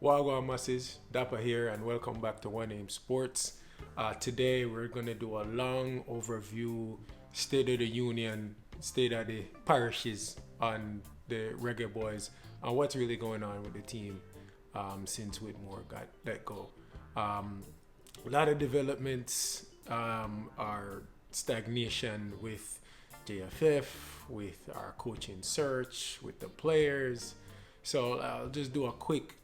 Wagwan masses, Dapper here, and welcome back to One Name Sports. Today we're gonna do a long overview, state of the union, state of the parishes on the Reggae Boyz, and what's really going on with the team since Whitmore got let go. A lot of developments are stagnation with JFF, with our coaching search, with the players. So I'll just do a quick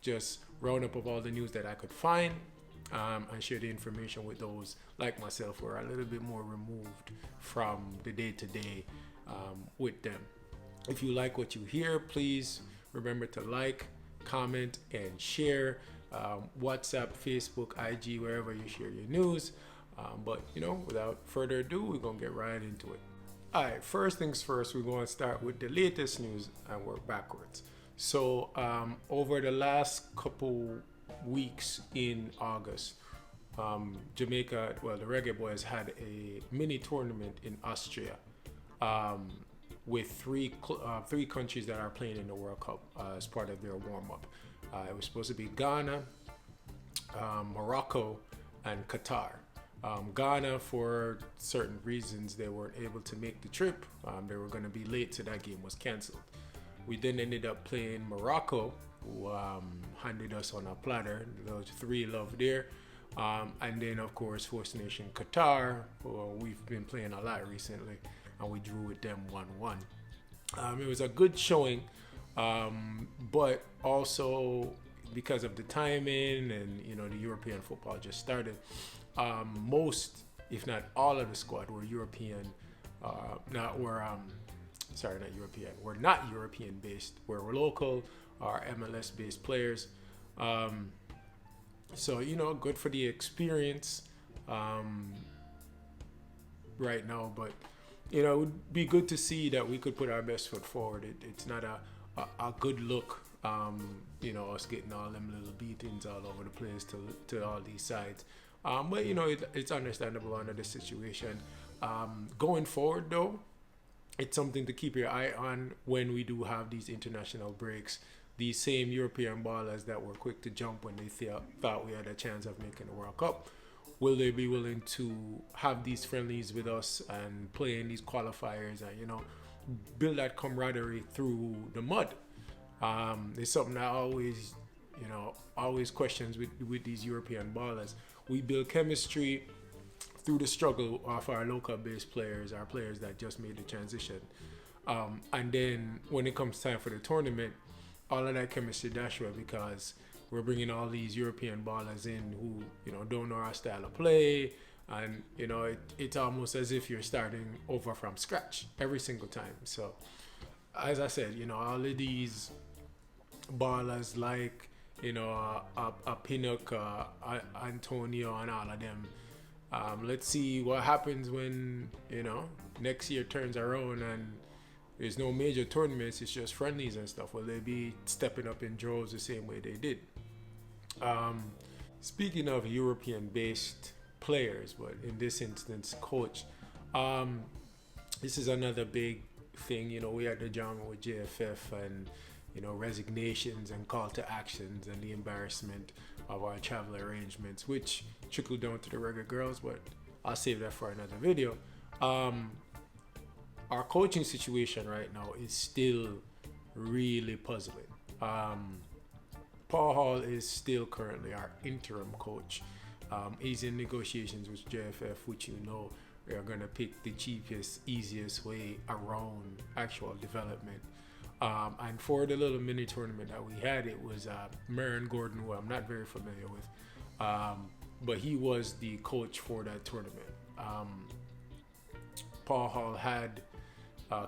roundup of all the news that I could find and share the information with those like myself who are a little bit more removed from the day-to-day with them. If you like what you hear, please remember to like, comment, and share. WhatsApp, Facebook, IG, wherever you share your news. But without further ado, we're gonna get right into it. All right, first things first, we're going to start with the latest news and work backwards. So over the last couple weeks in August, Jamaica, well, the Reggae Boyz had a mini tournament in Austria with three countries that are playing in the World Cup as part of their warm-up. It was supposed to be Ghana, Morocco, and Qatar. Ghana, for certain reasons, they weren't able to make the trip. They were going to be late, so that game was canceled. We then ended up playing Morocco, who handed us on a platter. Those three love there. And then, of course, host nation Qatar, who we've been playing a lot recently, and we drew with them 1-1. It was a good showing, but also because of the timing and the European football just started, most, if not all of the squad were European, we're not European based, we're local or MLS based players. So good for the experience right now, but it would be good to see that we could put our best foot forward. It's not a good look, us getting all them little beatings all over the place to all these sides. But it's understandable under the situation. Going forward though, it's something to keep your eye on when we do have these international breaks. These same European ballers that were quick to jump when they thought we had a chance of making the World Cup, will they be willing to have these friendlies with us and play in these qualifiers and build that camaraderie through the mud? It's something I always questions with these European ballers. We build chemistry through the struggle of our local based players, our players that just made the transition. And then when it comes time for the tournament, all of that chemistry dash away because we're bringing all these European ballers in who don't know our style of play, and it's almost as if you're starting over from scratch every single time. So as I said, all of these ballers like a Pinnock, Antonio, and all of them. Let's see what happens when next year turns around and there's no major tournaments, it's just friendlies and stuff. Will they be stepping up in droves the same way they did? Speaking of European-based players, but in this instance, coach, this is another big thing. We had the drama with JFF and resignations and call to actions and the embarrassment of our travel arrangements, which trickled down to the Reggae girls, but I'll save that for another video. Our coaching situation right now is still really puzzling. Paul Hall is still currently our interim coach. He's in negotiations with JFF, which we are going to pick the cheapest, easiest way around actual development. And for the little mini tournament that we had, it was Marin Gordon, who I'm not very familiar with, but he was the coach for that tournament. Paul Hall had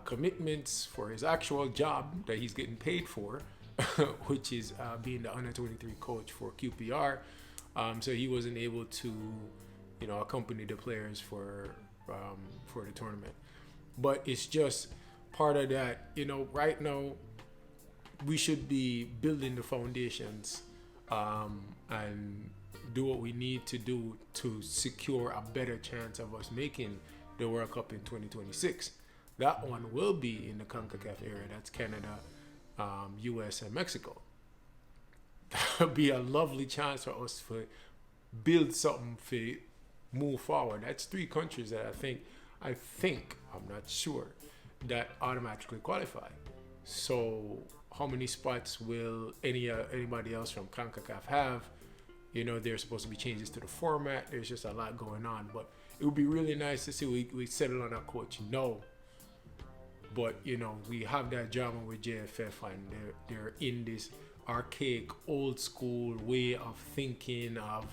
commitments for his actual job that he's getting paid for, which is being the under 23 coach for QPR. So he wasn't able to, accompany the players for the tournament. But it's just part of that. Right now we should be building the foundations and do what we need to do to secure a better chance of us making the World Cup in 2026. That one will be in the CONCACAF area. That's Canada, US, and Mexico. that'll be a lovely chance for us to build something for move forward. That's 3 countries that I think, I'm not sure, that automatically qualify. So how many spots will anybody else from CONCACAF have? There's supposed to be changes to the format. There's just a lot going on, but it would be really nice to see we settle on a coach. No, but we have that drama with JFF, and they're in this archaic, old school way of thinking, of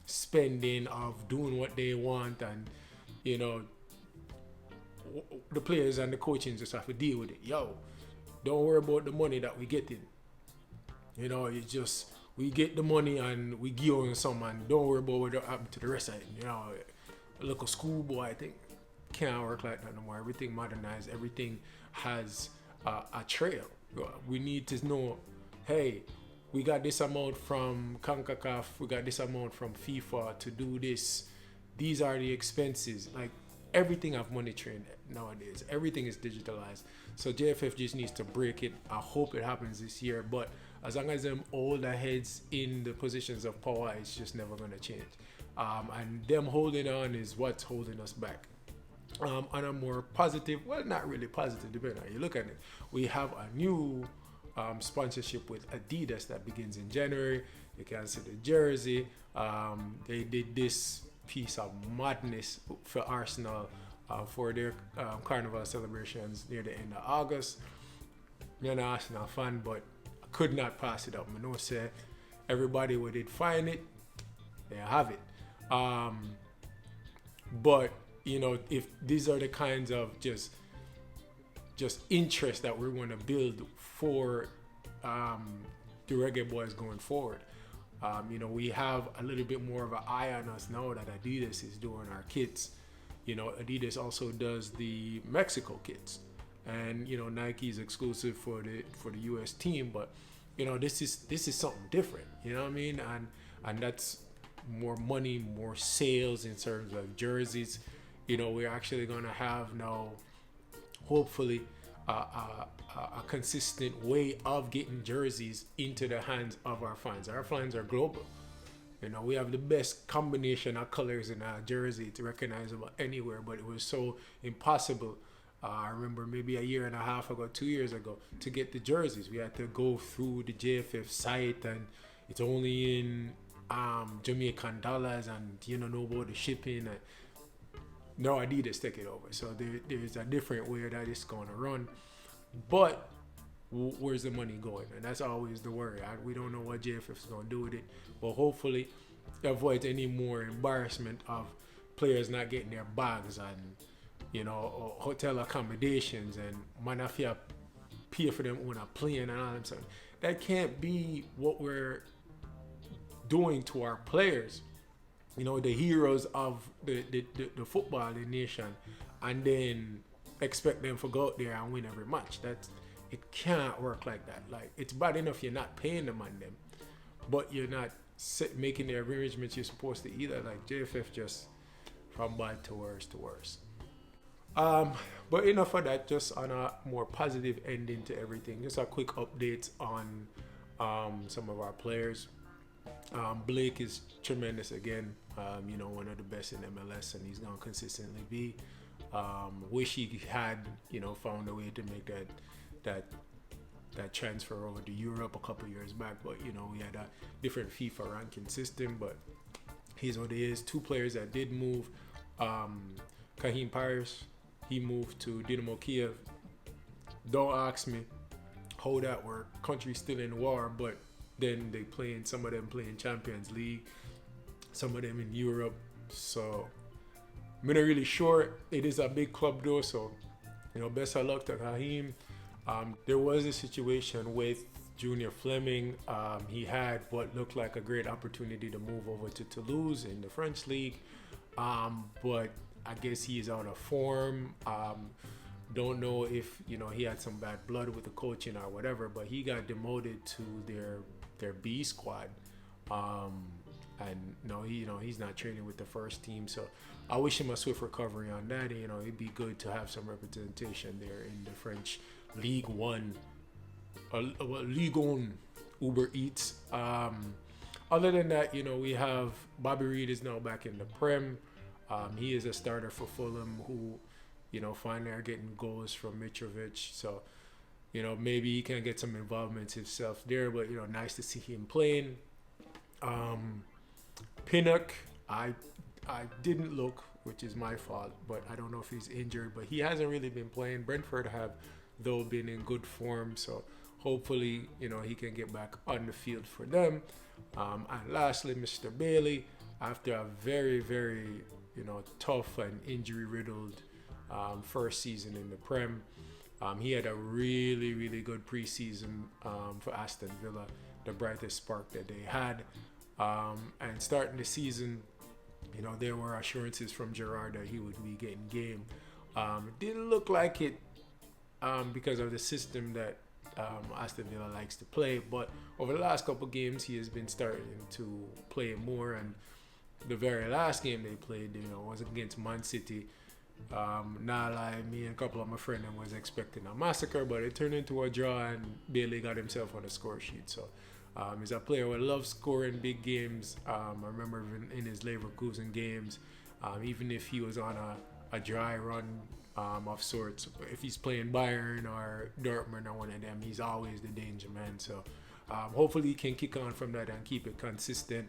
spending, of doing what they want, and the players and the coaching just have to deal with it. Don't worry about the money that we get in. It's just we get the money and we give on some, and don't worry about what happened to the rest of it. A local schoolboy, I think, can't work like that no more. Everything modernized, everything has a trail. We need to know, hey, we got this amount from CONCACAF, we got this amount from FIFA to do this. These are the expenses. Like, everything have money trained nowadays. Everything is digitalized. So JFF just needs to break it. I hope it happens this year. But as long as them older heads in the positions of power, it's just never going to change. And them holding on is what's holding us back. On a more positive, well, not really positive, depending on how you look at it, we have a new sponsorship with Adidas that begins in January. You can see the jersey. They did this piece of madness for Arsenal for their carnival celebrations near the end of August. I'm an Arsenal fan, but I could not pass it up. I know say everybody would did find it, they have it. But if these are the kinds of just interest that we're going to build for the Reggae Boyz going forward. We have a little bit more of an eye on us now that Adidas is doing our kits. Adidas also does the Mexico kits, and Nike is exclusive for the US team. But this is something different. You know what I mean? And that's more money, more sales in terms of jerseys. We're actually gonna have now, hopefully, a consistent way of getting jerseys into the hands of our fans. Our fans are global. We have the best combination of colors in our jersey. It's recognizable anywhere, but it was so impossible. I remember maybe a year and a half ago, 2 years ago, to get the jerseys. We had to go through the JFF site, and it's only in Jamaican dollars, and know about the shipping. And no, Adidas take it over. So there's a different way that it's going to run. But where's the money going? And that's always the worry. We don't know what JFF is going to do with it. But hopefully it avoids any more embarrassment of players not getting their bags and, hotel accommodations, and man, if you pay for them on a plane and all that stuff. That can't be what we're doing to our players. The heroes of the footballing nation, and then expect them to go out there and win every match. It can't work like that. Like, it's bad enough you're not paying them on them, but you're not making the arrangements you're supposed to either. Like, JFF just from bad to worse to worse. But enough of that. Just on a more positive ending to everything, just a quick update on some of our players. Blake is tremendous again. One of the best in MLS, and he's gonna consistently be. Wish he had, found a way to make that transfer over to Europe a couple years back, but we had a different FIFA ranking system. But here's what it is. 2 players that did move. Kahim Paris, he moved to Dynamo Kiev. Don't ask me how that worked. Country's still in war, but then some of them play in Champions League, some of them in Europe. So I'm not really sure. It is a big club though, so best of luck to Kahim. There was a situation with Junior Fleming. He had what looked like a great opportunity to move over to Toulouse in the French league, but I guess he is out of form. Don't know if he had some bad blood with the coaching or whatever, but he got demoted to their B squad, and no, he's not training with the first team. So I wish him a swift recovery on that. It'd be good to have some representation there in the French League One, Ligue 1 Uber Eats. Other than that, we have Bobby Reed is now back in the Prem. He is a starter for Fulham who, finally are getting goals from Mitrovic. So, maybe he can get some involvement himself there, but, nice to see him playing. Pinnock, I didn't look, which is my fault, but I don't know if he's injured, but he hasn't really been playing. Brentford have, though, been in good form, so hopefully, he can get back on the field for them. And lastly, Mr. Bailey, after a very, very, tough and injury-riddled first season in the Prem, he had a really, really good preseason for Aston Villa, the brightest spark that they had. And starting the season, there were assurances from Gerrard that he would be getting game. It didn't look like it because of the system that Aston Villa likes to play, but over the last couple of games, he has been starting to play more. And the very last game they played, was against Man City. Not like me and a couple of my friends was expecting a massacre, but it turned into a draw, and Bailey got himself on the score sheet. So he's a player who loves scoring big games. I remember even in his Leverkusen games, even if he was on a dry run of sorts, if he's playing Bayern or Dortmund or one of them, he's always the danger man. So hopefully he can kick on from that and keep it consistent,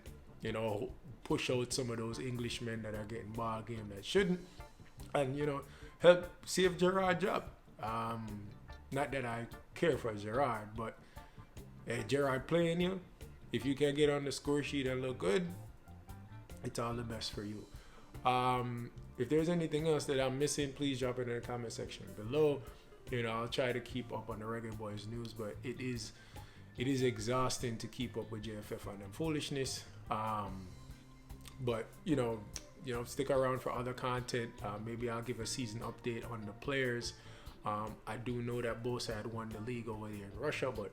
push out some of those Englishmen that are getting ball game that shouldn't, and help save Gerrard's job. Not that I care for Gerrard, but hey, Gerrard playing you, if you can get on the score sheet and look good, it's all the best for you. If there's anything else that I'm missing, please drop it in the comment section below. I'll try to keep up on the Reggae Boyz news, but it is exhausting to keep up with JFF and them foolishness. But stick around for other content. Maybe I'll give a season update on the players. I do know that both had won the league over there in Russia, but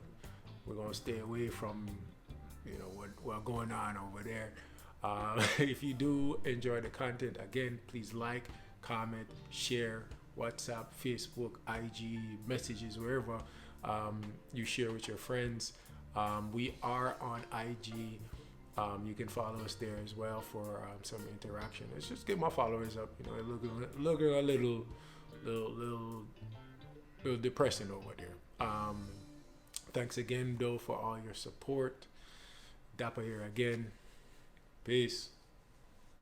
we're gonna stay away from what's going on over there. If you do enjoy the content, again, please like, comment, share, WhatsApp, Facebook, IG, messages, wherever you share with your friends. We are on IG. You can follow us there as well for some interaction. Let's just get my followers up. Looking a little depressing over there. Thanks again, though, for all your support. Dapper here again. Peace.